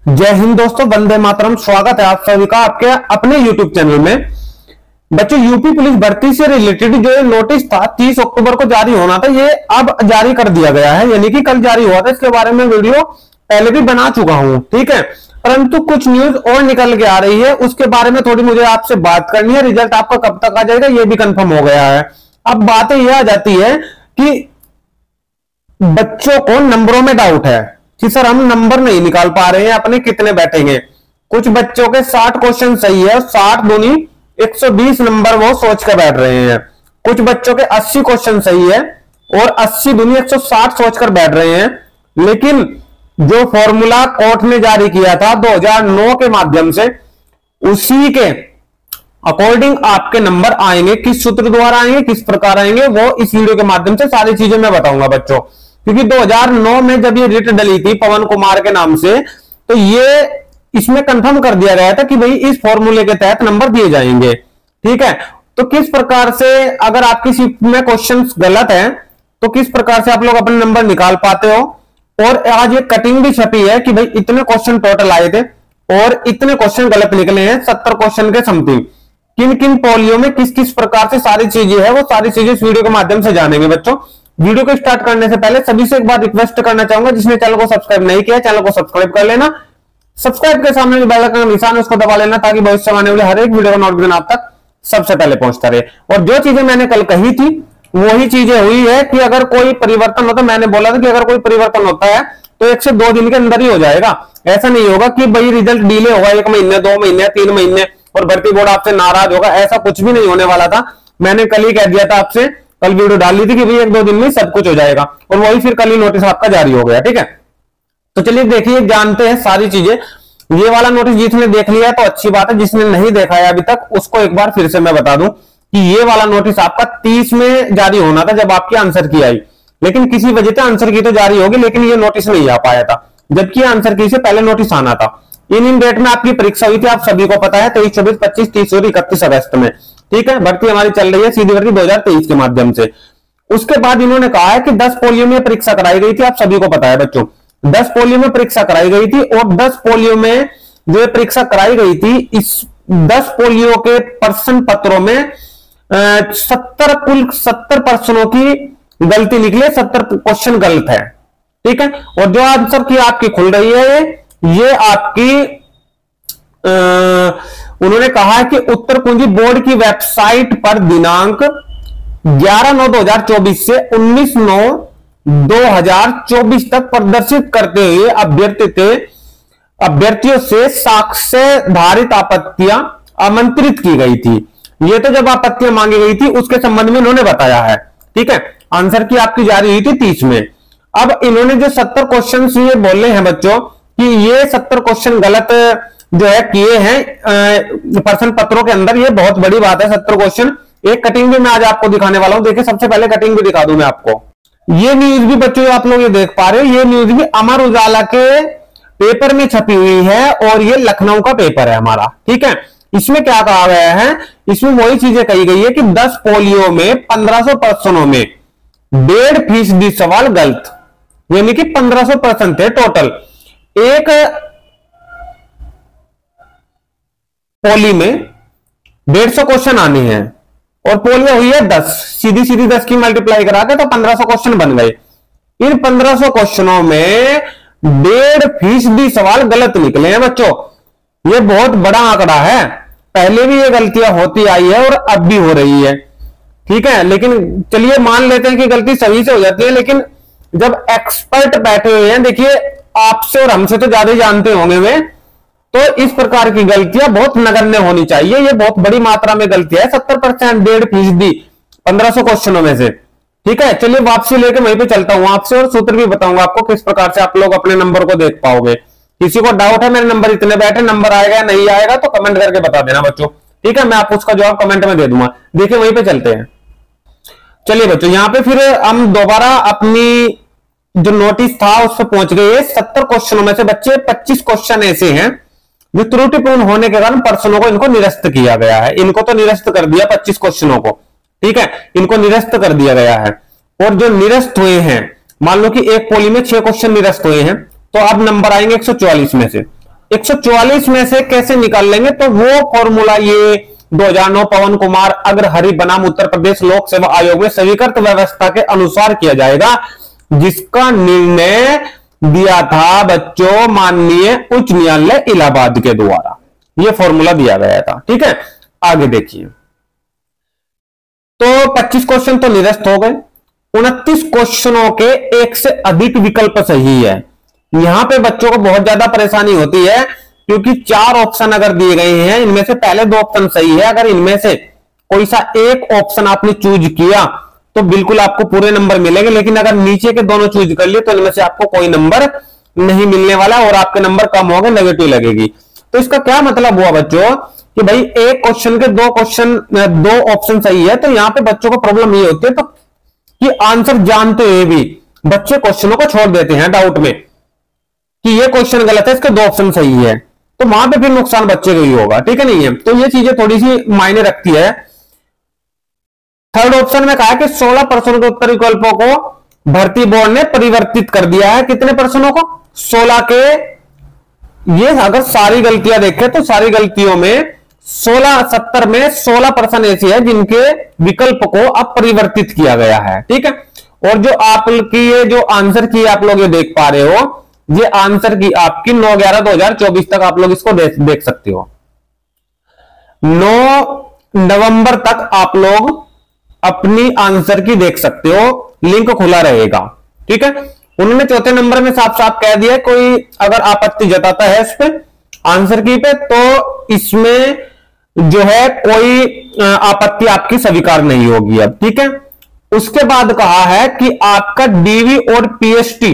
जय हिंद दोस्तों, वंदे मातरम। स्वागत है आप सभी का आपके अपने YouTube चैनल में। बच्चों, यूपी पुलिस भर्ती से रिलेटेड जो नोटिस था 30 अक्टूबर को जारी होना था, ये अब जारी कर दिया गया है, यानी कि कल जारी हुआ था। इसके बारे में वीडियो पहले भी बना चुका हूं, ठीक है। परंतु कुछ न्यूज और निकल के आ रही है, उसके बारे में थोड़ी मुझे आपसे बात करनी है। रिजल्ट आपका कब तक आ जाएगा ये भी कंफर्म हो गया है। अब बातें यह आ जाती है कि बच्चों को नंबरों में डाउट है कि सर हम नंबर नहीं निकाल पा रहे हैं अपने, कितने बैठेंगे। कुछ बच्चों के 60 क्वेश्चन सही है, 60 दूनी 120 नंबर वो सोच कर बैठ रहे हैं। कुछ बच्चों के 80 क्वेश्चन सही है और 80 दूनी 160 सोचकर बैठ रहे हैं। लेकिन जो फॉर्मूला कोर्ट ने जारी किया था 2009 के माध्यम से, उसी के अकॉर्डिंग आपके नंबर आएंगे। किस सूत्र द्वारा आएंगे, किस प्रकार आएंगे, वो इस वीडियो के माध्यम से सारी चीजें मैं बताऊंगा बच्चों। क्योंकि 2009 में जब ये रिट डली थी पवन कुमार के नाम से, तो ये इसमें कंफर्म कर दिया गया था कि भाई इस फॉर्मूले के तहत नंबर दिए जाएंगे, ठीक है। तो किस प्रकार से अगर आपकी शिफ्ट में क्वेश्चंस गलत हैं तो किस प्रकार से आप लोग अपने नंबर निकाल पाते हो। और आज ये कटिंग भी छपी है कि भाई इतने क्वेश्चन टोटल आए थे और इतने क्वेश्चन गलत निकले हैं, 70 क्वेश्चन के समथिंग। किन किन पोलियो में किस किस प्रकार से सारी चीजें है, वो सारी चीजें इस वीडियो के माध्यम से जानेंगे बच्चों। वीडियो को स्टार्ट करने से पहले सभी से एक बार रिक्वेस्ट करना चाहूंगा, जिसने चैनल को सब्सक्राइब नहीं किया चैनल को सब्सक्राइब कर लेना। सब्सक्राइब के सामने जो बेल आइकन का निशान है उसको दबा लेना, ताकि भविष्य में आने वाले हर एक वीडियो का नोटिफिकेशन आप तक सबसे पहले पहुंचता रहे। और जो चीजें मैंने कल कही थी वही चीजें हुई है कि अगर कोई परिवर्तन होता, मैंने बोला था कि अगर कोई परिवर्तन होता है तो 1 से 2 दिन के अंदर ही हो जाएगा। ऐसा नहीं होगा कि भाई रिजल्ट डिले होगा 1 महीने 2 महीने 3 महीने और भर्ती बोर्ड आपसे नाराज होगा, ऐसा कुछ भी नहीं होने वाला था। मैंने कल ही कह दिया था आपसे, कल वीडियो डाल ली थी कि भाई 1-2 दिन में सब कुछ हो जाएगा, और वही फिर कल ही नोटिस आपका जारी हो गया, ठीक है। तो चलिए देखिए, जानते हैं सारी चीजें। ये वाला नोटिस जिसने देख लिया है तो अच्छी बात है, जिसने नहीं देखा है अभी तक उसको एक बार फिर से मैं बता दूं कि ये वाला नोटिस आपका 30 में जारी होना था जब आपकी आंसर की आई, लेकिन किसी वजह से आंसर की तो जारी होगी लेकिन ये नोटिस नहीं आ पाया था, जबकि आंसर की से पहले नोटिस आना था। इन डेट में आपकी परीक्षा हुई थी, आप सभी को पता है, 23, 24, 25, 30 और 31 अगस्त में, ठीक है। भर्ती हमारी चल रही है सीधी भर्ती 2023 के माध्यम से। उसके बाद इन्होंने कहा है कि 10 पोलियो में परीक्षा कराई गई थी, आप सभी को पता है बच्चों, 10 पोलियो में परीक्षा कराई गई थी। और 10 पोलियो में जो परीक्षा कराई गई थी, इस 10 पोलियो के प्रश्न पत्रों में 70 प्रश्नों की गलती निकली, 70 क्वेश्चन गलत है, ठीक है। और जो आंसर की आपकी खुल रही है ये आपकी उन्होंने कहा है कि उत्तर कुंजी बोर्ड की वेबसाइट पर दिनांक 11/9/2024 से 19/9/2024 तक प्रदर्शित करते हुए अभ्यर्थियों से साक्ष्यधारित आपत्तियां आमंत्रित की गई थी। ये तो जब आपत्तियां मांगी गई थी उसके संबंध में इन्होंने बताया है, ठीक है। आंसर की आपकी जारी हुई थी 30 में। अब इन्होंने जो 70 क्वेश्चन ये बोले हैं बच्चों कि ये 70 क्वेश्चन गलत जो है किए हैं प्रश्न पत्रों के अंदर, ये बहुत बड़ी बात है। 70 क्वेश्चन, एक कटिंग भी मैं आज आपको दिखाने वाला हूं। देखिए, सबसे पहले कटिंग भी दिखा दूं मैं आपको। ये न्यूज भी बच्चों आप लोग ये देख पा रहे हो, ये न्यूज भी अमर उजाला के पेपर में छपी हुई है और ये लखनऊ का पेपर है हमारा, ठीक है। इसमें क्या कहा गया है, इसमें वही चीजें कही गई है कि 10 पोलियो में 1500 प्रश्नों में 1.5% सवाल गलत, यानी कि 1500 प्रश्न थे टोटल। एक पोली में 150 क्वेश्चन आने हैं और पोलियो हुई है 10, सीधी सीधी 10 की मल्टीप्लाई करा के तो 1500 क्वेश्चन बन गए। इन 1500 क्वेश्चनों में 1.5% सवाल गलत निकले हैं बच्चों। ये बहुत बड़ा आंकड़ा है, पहले भी ये गलतियां होती आई है और अब भी हो रही है, ठीक है। लेकिन चलिए मान लेते हैं कि गलती सही से हो जाती है, लेकिन जब एक्सपर्ट बैठे हुए हैं, देखिए आपसे और हमसे तो ज्यादा जानते होंगे वे, तो इस प्रकार की गलतियां बहुत नगण्य होनी चाहिए। ये बहुत बड़ी मात्रा में गलतियां है, 70%, 1.5%, 1500 क्वेश्चनों में से, ठीक है। चलिए वापसी लेके वहीं पे चलता हूं आपसे और सूत्र भी बताऊंगा आपको किस प्रकार से आप लोग अपने नंबर को देख पाओगे। किसी को डाउट है मेरे नंबर इतने बैठे, नंबर आएगा या नहीं आएगा, तो कमेंट करके बता देना बच्चों, ठीक है। मैं आपको उसका जवाब कमेंट में दे दूंगा। देखिए वहीं पे चलते हैं। चलिए बच्चों, यहां पे फिर हम दोबारा अपनी जो नोटिस था उस पर पहुंच गए। 70 क्वेश्चनों में से बच्चे 25 क्वेश्चन ऐसे हैं जो त्रुटिपूर्ण होने के कारण प्रश्नों को इनको निरस्त किया गया है। इनको तो निरस्त कर दिया 25 क्वेश्चनों को, ठीक है, इनको निरस्त कर दिया गया है। और जो निरस्त हुए हैं, मान लो कि एक पोली में 6 क्वेश्चन निरस्त हुए हैं, तो अब नंबर आएंगे 144 में से। 144 में से कैसे निकाल लेंगे, तो वो फॉर्मूला ये 2009 पवन कुमार अग्रहरि बनाम उत्तर प्रदेश लोक सेवा आयोग में स्वीकृत व्यवस्था के अनुसार किया जाएगा, जिसका निर्णय दिया था बच्चों माननीय उच्च न्यायालय इलाहाबाद के द्वारा। यह फॉर्मूला दिया गया था। ठीक है, आगे देखिए। तो 25 क्वेश्चन तो निरस्त हो गए। 29 क्वेश्चनों के एक से अधिक विकल्प सही है। यहां पे बच्चों को बहुत ज्यादा परेशानी होती है, क्योंकि 4 ऑप्शन अगर दिए गए हैं, इनमें से पहले 2 ऑप्शन सही है, अगर इनमें से कोई सा एक ऑप्शन आपने चूज किया तो बिल्कुल आपको पूरे नंबर मिलेंगे, लेकिन अगर नीचे के दोनों चूज कर लिए तो इनमें से आपको कोई नंबर नहीं मिलने वाला और आपके नंबर कम होंगे, नेगेटिव लगेगी। तो इसका क्या मतलब हुआ बच्चों कि भाई एक क्वेश्चन के 2 ऑप्शन सही है, तो यहां पे बच्चों को प्रॉब्लम ये होती है तो कि आंसर जानते हुए भी बच्चे क्वेश्चनों को छोड़ देते हैं डाउट में कि ये क्वेश्चन गलत है, इसके 2 ऑप्शन सही है, तो वहां पे फिर नुकसान बच्चे को ही होगा। ठीक है, नहीं है, तो ये चीजें थोड़ी सी मायने रखती है। थर्ड ऑप्शन में कहा कि 16 प्रश्नों के उत्तर विकल्पों को भर्ती बोर्ड ने परिवर्तित कर दिया है। कितने प्रश्नों को? 16 के। ये अगर सारी गलतियां देखें तो सारी गलतियों में 70 में 16 प्रश्न ऐसे हैं जिनके विकल्प को अब परिवर्तित किया गया है। ठीक है, और जो आपकी ये जो आंसर की आप लोग ये देख पा रहे हो, ये आंसर की आपकी 9/11/2024 तक आप लोग इसको देख सकते हो। 9 नवंबर तक आप लोग अपनी आंसर की देख सकते हो, लिंक खुला रहेगा। ठीक है, उन्होंने चौथे नंबर में साफ साफ कह दिया कोई अगर आपत्ति जताता है इस पे आंसर की पे, तो इसमें जो है कोई आपत्ति आपकी स्वीकार नहीं होगी अब। ठीक है, उसके बाद कहा है कि आपका डीवी और पीएचटी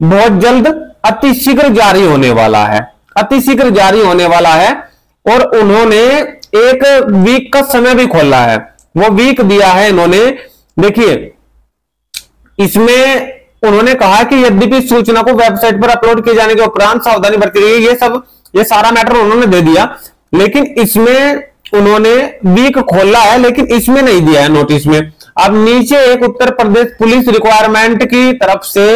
बहुत जल्द अतिशीघ्र जारी होने वाला है, अतिशीघ्र जारी होने वाला है, और उन्होंने एक वीक का समय भी खोला है, वो वीक दिया है इन्होंने। देखिए इसमें उन्होंने कहा कि यद्यपि सूचना को वेबसाइट पर अपलोड किए जाने के उपरांत सावधानी बरती गई, ये सारा मैटर उन्होंने दे दिया, लेकिन इसमें उन्होंने वीक खोला है, लेकिन इसमें नहीं दिया है नोटिस में। अब नीचे एक उत्तर प्रदेश पुलिस रिक्वायरमेंट की तरफ से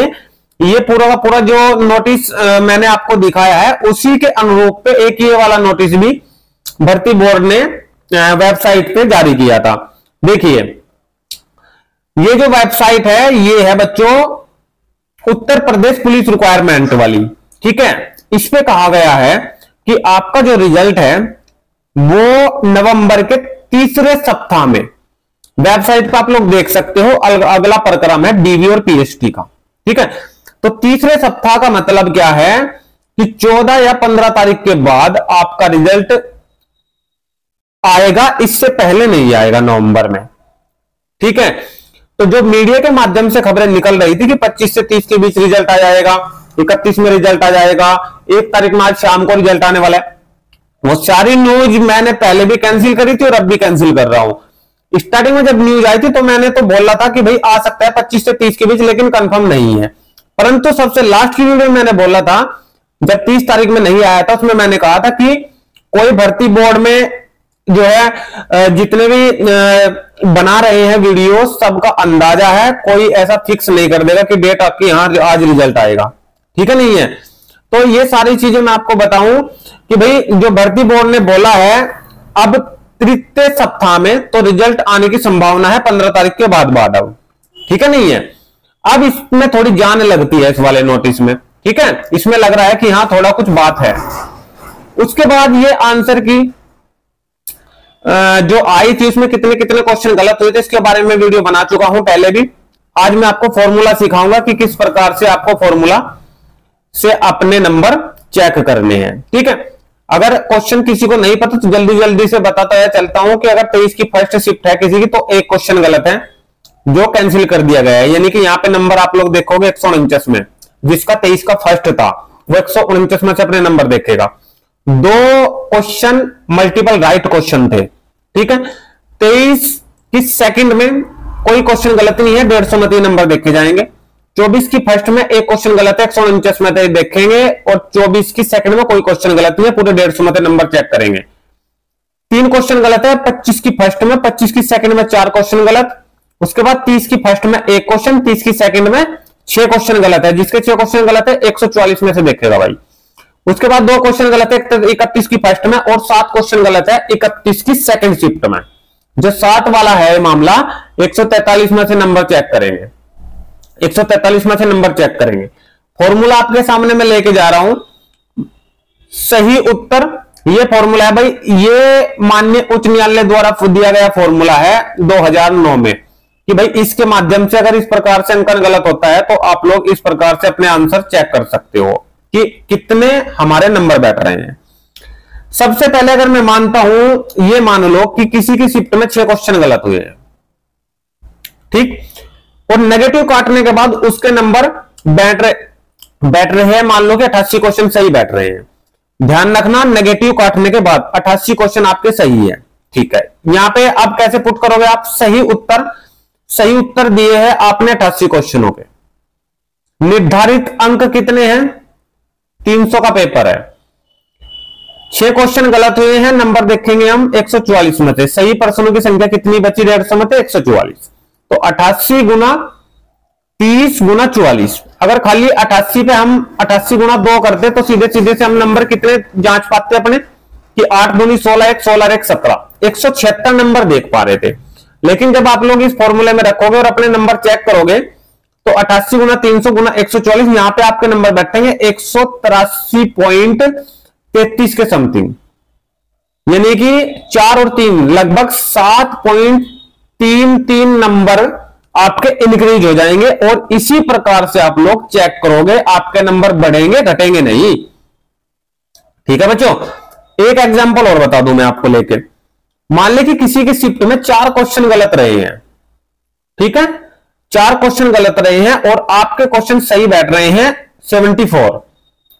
ये पूरा का पूरा जो नोटिस मैंने आपको दिखाया है, उसी के अनुरूप पे एक ये वाला नोटिस भी भर्ती बोर्ड ने वेबसाइट पे जारी किया था। देखिए ये जो वेबसाइट है ये है बच्चों उत्तर प्रदेश पुलिस रिक्वायरमेंट वाली। ठीक है, इस पे कहा गया है कि आपका जो रिजल्ट है वो नवंबर के तीसरे सप्ताह में वेबसाइट पर आप लोग देख सकते हो। अगला प्रक्रम है डीवी और पीएचटी का। ठीक है, तो तीसरे सप्ताह का मतलब क्या है कि 14 या 15 तारीख के बाद आपका रिजल्ट आएगा, इससे पहले नहीं आएगा नवंबर में। ठीक है, तो जो मीडिया के माध्यम से खबरें निकल रही थी कि 25 से 30 के बीच रिजल्ट आ जाएगा, 31 में रिजल्ट आ जाएगा, 1 तारीख में आज शाम को रिजल्ट आने वाला है, वो सारी न्यूज मैंने पहले भी कैंसिल करी थी और अब भी कैंसिल कर रहा हूं। स्टार्टिंग में जब न्यूज आई थी तो मैंने तो बोला था कि भाई आ सकता है 25 से 30 के बीच, लेकिन कंफर्म नहीं है। परंतु सबसे लास्ट की वीडियो में मैंने बोला था जब 30 तारीख में नहीं आया था, उसमें मैंने कहा था कि कोई भर्ती बोर्ड में जो है जितने भी बना रहे हैं वीडियो सबका अंदाजा है, कोई ऐसा फिक्स नहीं कर देगा कि डेट आपकी यहां आज रिजल्ट आएगा। ठीक है, नहीं है, तो ये सारी चीजें मैं आपको बताऊं कि भाई जो भर्ती बोर्ड ने बोला है अब तृतीय सप्ताह में तो रिजल्ट आने की संभावना है 15 तारीख के बाद अब। ठीक है, नहीं है, अब इसमें थोड़ी जान लगती है इस वाले नोटिस में। ठीक है, इसमें लग रहा है कि हाँ थोड़ा कुछ बात है। उसके बाद ये आंसर की जो आई थी उसमें कितने कितने क्वेश्चन गलत हुए थे इसके बारे में वीडियो बना चुका हूं पहले भी। आज मैं आपको फॉर्मूला सिखाऊंगा कि किस प्रकार से आपको फॉर्मूला से अपने नंबर चेक करने हैं। ठीक है, अगर क्वेश्चन किसी को नहीं पता तो जल्दी जल्दी से बताता है चलता हूं कि अगर 23 की फर्स्ट शिफ्ट है किसी की तो एक क्वेश्चन गलत है जो कैंसिल कर दिया गया है, यानी कि यहां पे नंबर आप लोग देखोगे 149 में, जिसका 23 का फर्स्ट था वो 149 में से अपने नंबर देखेगा। 2 क्वेश्चन मल्टीपल राइट क्वेश्चन थे। ठीक है, 23 की सेकंड में कोई क्वेश्चन गलत नहीं है, 150 में 3 नंबर देखे जाएंगे। 24 की फर्स्ट में एक क्वेश्चन गलत है, 149 में देखेंगे, और 24 की सेकंड में कोई क्वेश्चन गलत नहीं है, पूरे 150 में नंबर चेक करेंगे। 3 क्वेश्चन गलत है 25 की फर्स्ट में, 25 की सेकंड में 4 क्वेश्चन गलत। उसके बाद 30 की फर्स्ट में 1 क्वेश्चन, 30 की सेकंड में 6 क्वेश्चन गलत है, जिसके 6 क्वेश्चन गलत है 144 में से देखेगा भाई। उसके बाद 2 क्वेश्चन गलत है 31 की फर्स्ट में, और 7 क्वेश्चन गलत है 31 की सेकंड शिफ्ट में। जो 60 वाला है मामला, 143 में से नंबर चेक करेंगे, 143 में से नंबर चेक करेंगे। फॉर्मूला आपके सामने मैं लेके जा रहा हूं, सही उत्तर ये फॉर्मूला है भाई, ये माननीय उच्च न्यायालय द्वारा दिया गया फॉर्मूला है 2009 में, कि भाई इसके माध्यम से अगर इस प्रकार से अंकन गलत होता है तो आप लोग इस प्रकार से अपने आंसर चेक कर सकते हो कि कितने हमारे नंबर बैठ रहे हैं। सबसे पहले अगर मैं मानता हूं, ये मान लो कि किसी की शिफ्ट में 6 क्वेश्चन गलत हुए हैं, ठीक, और नेगेटिव काटने के बाद उसके नंबर बैठ रहे हैं, मान लो कि 88 क्वेश्चन सही बैठ रहे हैं। ध्यान रखना, नेगेटिव काटने के बाद 88 क्वेश्चन आपके सही है, ठीक है। यहां पे आप कैसे पुट करोगे, आप सही उत्तर दिए हैं आपने 88 क्वेश्चनों के। निर्धारित अंक कितने हैं, 300 का पेपर है, 6 क्वेश्चन गलत हुए हैं, नंबर देखेंगे हम 144 में से। सही प्रश्नों की संख्या कितनी बची 150 में से, 144। तो 88 गुना 30 गुना 44, अगर खाली 88 पे हम 88 गुना 2 करते तो सीधे सीधे से हम नंबर कितने जांच पाते अपने, कि 8 दूनी 16, 1 16 1 17, 176 नंबर देख पा रहे थे। लेकिन जब आप लोग इस फॉर्मूले में रखोगे और अपने नंबर चेक करोगे तो 88 गुना 300 गुना 144, यहां पे आपके नंबर बैठेंगे 183.33 के समथिंग, यानी कि 4 और 3 लगभग 7.33 नंबर आपके इंक्रीज हो जाएंगे। और इसी प्रकार से आप लोग चेक करोगे, आपके नंबर बढ़ेंगे घटेंगे नहीं। ठीक है बच्चों, एक एग्जांपल और बता दूं मैं आपको लेके। मान ले कि किसी की शिफ्ट में 4 क्वेश्चन गलत रहे हैं, ठीक है, 4 क्वेश्चन गलत रहे हैं और आपके क्वेश्चन सही बैठ रहे हैं 74,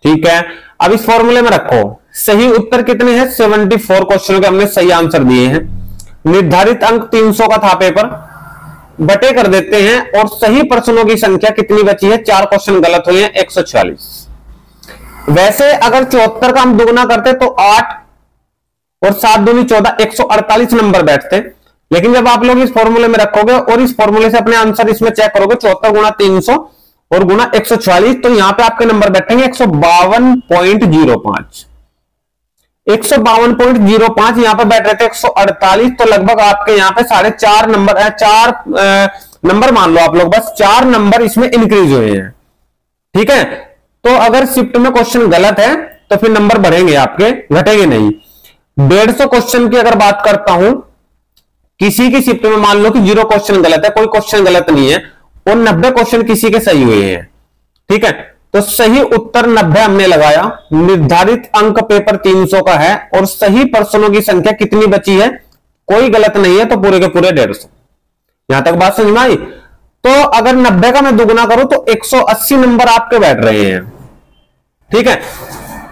ठीक है। अब इस फॉर्मूले में रखो, सही उत्तर कितने हैं, 74 क्वेश्चनों के हमने सही आंसर दिए हैं। निर्धारित अंक 300 का था पेपर, बटे कर देते हैं, और सही प्रश्नों की संख्या कितनी बची है, 4 क्वेश्चन गलत हुए हैं 146। वैसे अगर 74 का हम दुगना करते तो 8 और 7 दूनी 14, 148 नंबर बैठते। लेकिन जब आप लोग इस फॉर्मूले में रखोगे और इस फॉर्मूले से अपने आंसर इसमें चेक करोगे, 74 गुना 300 और गुना 146, तो यहां पे आपके नंबर बैठेंगे 152.05, 152.05 यहां पे बैठ रहे थे 148, तो लगभग आपके यहां पे 4.5 नंबर, 4 नंबर मान लो आप लोग, बस 4 नंबर इसमें इंक्रीज हुए हैं, ठीक है। तो अगर शिफ्ट में क्वेश्चन गलत है तो फिर नंबर बढ़ेंगे आपके, घटेंगे नहीं। 150 क्वेश्चन की अगर बात करता हूं, किसी की शिफ्ट में मान लो कि 0 क्वेश्चन गलत है, कोई क्वेश्चन गलत नहीं है, और 90 क्वेश्चन किसी के सही हुए हैं, ठीक है। तो सही उत्तर 90 हमने लगाया। निर्धारित अंक पेपर 300 का है और सही प्रश्नों की संख्या कितनी बची है, कोई गलत नहीं है, तो पूरे के पूरे 150। यहां तक बात समझ में आई। तो अगर 90 का मैं दुगुना करूं तो 180 नंबर आपके बैठ रहे हैं, ठीक है।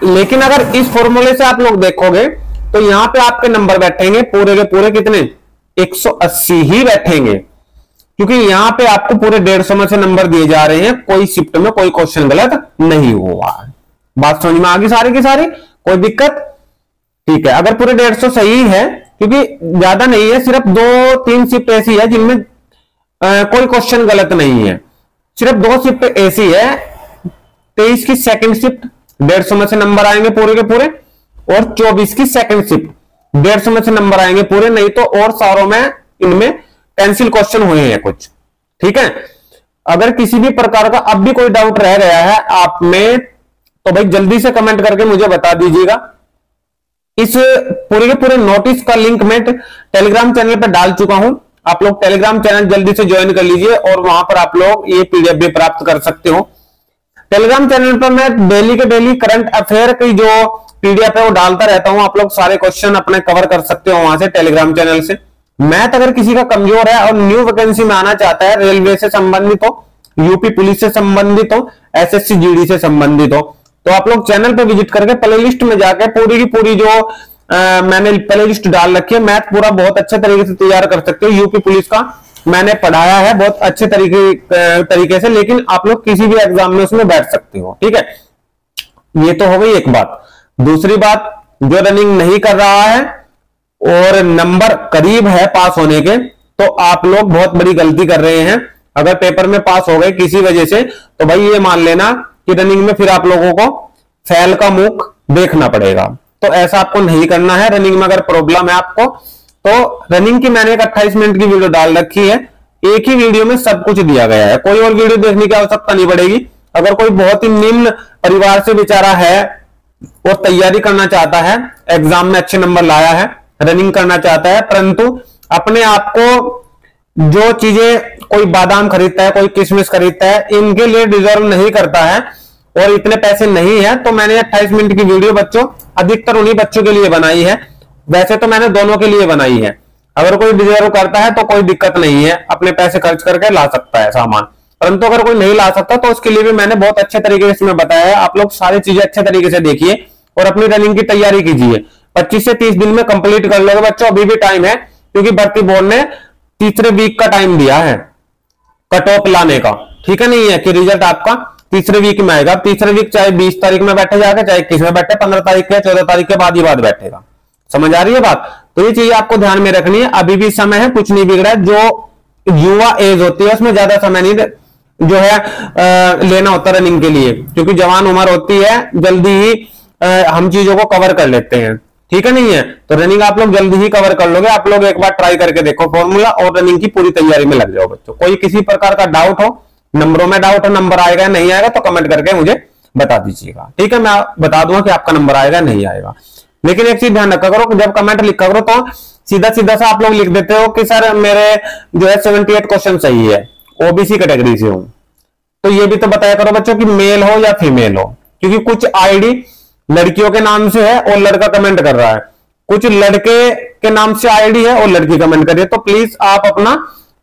लेकिन अगर इस फॉर्मूले से आप लोग देखोगे तो यहां पे आपके नंबर बैठेंगे पूरे के पूरे कितने, 180 ही बैठेंगे, क्योंकि यहां पे आपको पूरे 150 में से नंबर दिए जा रहे हैं, कोई शिफ्ट में कोई क्वेश्चन गलत नहीं हुआ। बात समझ में आ गई सारी की सारी, कोई दिक्कत, ठीक है। अगर पूरे 150 सही है, क्योंकि ज्यादा नहीं है, सिर्फ 2-3 शिफ्ट ऐसी है जिनमें कोई क्वेश्चन गलत नहीं है, सिर्फ 2 शिफ्ट ऐसी है। 23 की सेकंड शिफ्ट 150 में से नंबर आएंगे पूरे के पूरे, और 24 की सेकंड शिफ्ट 150 में से नंबर आएंगे पूरे, नहीं तो और सारों में इनमें कैंसिल क्वेश्चन हुए हैं कुछ, ठीक है। अगर किसी भी प्रकार का अब भी कोई डाउट रह गया है आप में, तो भाई जल्दी से कमेंट करके मुझे बता दीजिएगा। इस पूरे के पूरे नोटिस का लिंक मैं टेलीग्राम चैनल पर डाल चुका हूं, आप लोग टेलीग्राम चैनल जल्दी से ज्वाइन कर लीजिए और वहां पर आप लोग ये पीडीएफ भी प्राप्त कर सकते हो। टेलीग्राम चैनल पर मैं डेली के डेली करंट अफेयर की जो पीडीएफ है वो डालता रहता हूं, आप लोग सारे क्वेश्चन अपने कवर कर सकते हो वहां से टेलीग्राम चैनल से। मैथ अगर किसी का कमजोर है और न्यू वैकेंसी में आना चाहता है, रेलवे से संबंधित हो, यूपी पुलिस से संबंधित हो, एसएससी जीडी से संबंधित हो, तो आप लोग चैनल पे विजिट करके प्ले लिस्ट में जाके पूरी की पूरी जो मैंने प्ले लिस्ट डाल रखी है, मैथ पूरा बहुत अच्छे तरीके से तैयार कर सकते हो। यूपी पुलिस का मैंने पढ़ाया है बहुत अच्छे तरीके से, लेकिन आप लोग किसी भी एग्जाम में उसमें बैठ सकते हो, ठीक है। ये तो हो गई एक बात। दूसरी बात, जो रनिंग नहीं कर रहा है और नंबर करीब है पास होने के, तो आप लोग बहुत बड़ी गलती कर रहे हैं। अगर पेपर में पास हो गए किसी वजह से, तो भाई ये मान लेना कि रनिंग में फिर आप लोगों को फैल का मुख देखना पड़ेगा। तो ऐसा आपको नहीं करना है। रनिंग में अगर प्रॉब्लम है आपको, तो रनिंग की मैंने एक 28 मिनट की वीडियो डाल रखी है, एक ही वीडियो में सब कुछ दिया गया है, कोई और वीडियो देखने की आवश्यकता नहीं पड़ेगी। अगर कोई बहुत ही निम्न परिवार से बेचारा है और तैयारी करना चाहता है, एग्जाम में अच्छे नंबर लाया है, रनिंग करना चाहता है, परंतु अपने आप को जो चीजें कोई बादाम खरीदता है, कोई किशमिश खरीदता है, इनके लिए डिजर्व नहीं करता है और इतने पैसे नहीं है, तो मैंने 28 मिनट की वीडियो बच्चों अधिकतर उन्हीं बच्चों के लिए बनाई है। वैसे तो मैंने दोनों के लिए बनाई है। अगर कोई डिजर्व करता है तो कोई दिक्कत नहीं है, अपने पैसे खर्च करके ला सकता है सामान, परंतु अगर कोई नहीं ला सकता तो उसके लिए भी मैंने बहुत अच्छे तरीके से इसमें बताया है। आप लोग सारी चीजें अच्छे तरीके से देखिए और अपनी रनिंग की तैयारी कीजिए। 25 से 30 दिन में कंप्लीट कर लोगे बच्चों, अभी भी टाइम है, क्योंकि भर्ती बोर्ड ने तीसरे वीक का टाइम दिया है कट ऑफ लाने का। ठीक है, नहीं है कि रिजल्ट आपका तीसरे वीक में आएगा। तीसरे वीक चाहे 20 तारीख में बैठे जाके, चाहे 21 में बैठे, 15 तारीख के 14 तारीख के बाद ही बाद बैठेगा। समझ आ रही है बात? तो ये चीज आपको ध्यान में रखनी है। अभी भी समय है, कुछ नहीं बिगड़ा है। जो युवा एज होती है उसमें ज्यादा समय नहीं जो है लेना होता रनिंग के लिए, क्योंकि जवान उम्र होती है, जल्दी ही हम चीजों को कवर कर लेते हैं। ठीक है, नहीं है तो रनिंग आप लोग जल्दी ही कवर कर लोगे। आप लोग एक बार ट्राई करके देखो फॉर्मूला और रनिंग की पूरी तैयारी में लग जाओ बच्चों। कोई किसी प्रकार का डाउट हो, नंबरों में डाउट हो, नंबर आएगा नहीं आएगा, तो कमेंट करके मुझे बता दीजिएगा। ठीक है, मैं बता दूंगा कि आपका नंबर आएगा नहीं आएगा। लेकिन एक चीज ध्यान रखा करो, जब कमेंट लिखा करो तो सीधा सीधा सा आप लोग लिख देते हो कि सर मेरे जो है 78 क्वेश्चन सही है, ओबीसी कैटेगरी से हूं। तो ये भी तो बताया करो बच्चों कि मेल हो या फीमेल हो, क्योंकि कुछ आईडी लड़कियों के नाम से है और लड़का कमेंट कर रहा है, कुछ लड़के के नाम से आईडी है और लड़की कमेंट कर रही है। तो प्लीज आप अपना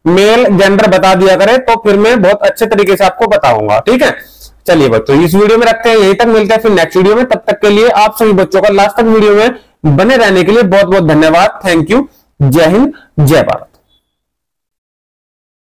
मेल जेंडर बता दिया करें, तो फिर मैं बहुत अच्छे तरीके से आपको बताऊंगा। ठीक है, चलिए बच्चों इस वीडियो में रखते हैं, यहीं तक, मिलते हैं फिर नेक्स्ट वीडियो में। तब तक के लिए आप सभी बच्चों का लास्ट तक वीडियो में बने रहने के लिए बहुत बहुत धन्यवाद। Thank you. जय हिंद, जय भारत।